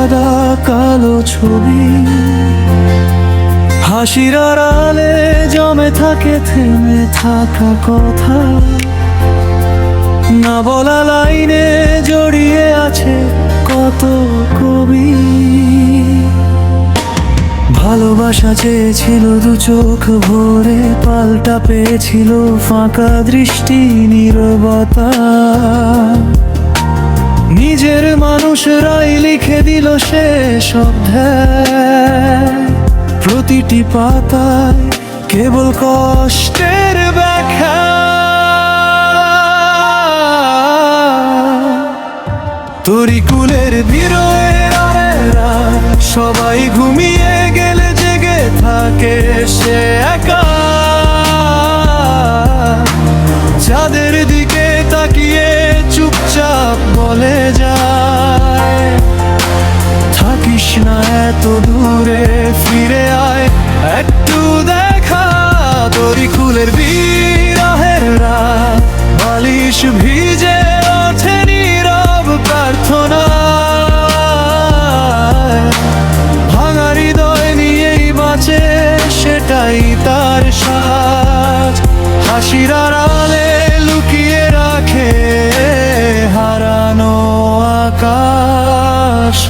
সাদা কালো ছবি, হাসির আড়ালে জমে থাকে থেমে থাকা কথা, না বলা লাইনে জড়িয়ে আছে কত কবি। ভালোবাসা চেয়েছিল দু চোখ ভরে, পাল্টা পেয়েছিল ফাঁকা দৃষ্টি নীরবতা। নিজের মানুষরাই লিখে দিল সে অধ্যায়, প্রতিটি পাতায় কেবল কষ্টের ব্যাখ্যা। তরিকুলের বিরোধীরা সবাই ঘুমিয়ে গেলে জেগে থাকে সে একা, যাদের দিকে তাকিয়ে চুপচাপ বলে যায়, থাকিস না এত দূরে, ফিরে আয় একটু দেখা। তরিকুলের বিরহের রাত, বালিশ ভিজে ওঠে নীরব প্রার্থনায়, ভাঙা হৃদয় নিয়েই বাঁচে সেটাই তার সাজ। হাসির আড়ালে লুকিয়ে রাখে হারানো আকাশ।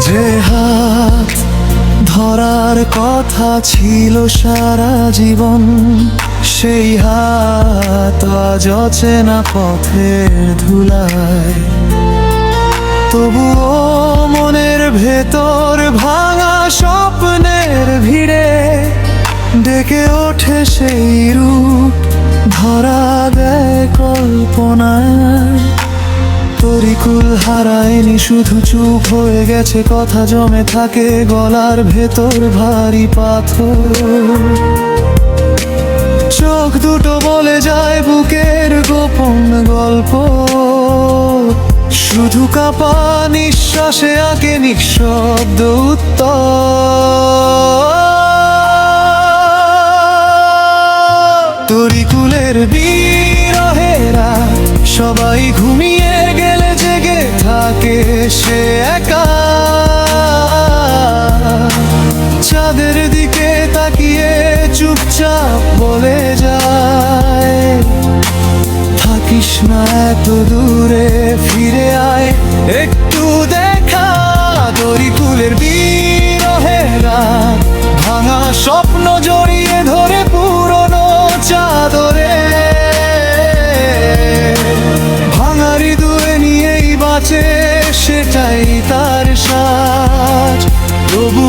যে হাত ধরার কথা ছিল সারা জীবন, সেই হাত আজ অচেনা পথের ধুলায়। তবুও মনের ভেতর ভাঙা স্বপ্নের ভিড়ে ডেকে ওঠে সেই রূপ, ধরা দেয় কল্পনায়। তরিকুল হারায়নি, শুধু চুপ হয়ে গেছে কথা, জমে থাকে গলার ভেতর ভারী পাথর। চোখ দুটো বলে যায় বুকের গোপন গল্প, শুধু কাঁপা নিঃশ্বাসে আঁকে নিঃশব্দ উত্তর। তরিকুলের বিরহেরা সবাই ঘুমিয়ে গেলে জেগে থাকে সে একা, চাঁদের দিকে তাকিয়ে চুপচাপ বলে যায়, থাকিস না এত দূরে, ফিরে আয় একটু দেখা। তরিকুলের বিরহেরা ভাঙা স্বপ্ন জড়িয়ে ধরে পুরনো চাদরে, ভাঙা হৃদয় নিয়েই বাঁচে সেটাই তার সাজ। তবু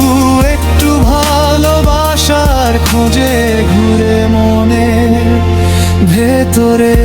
একটু ভালোবাসার খোঁজে ঘুরে মনের ভেতরে।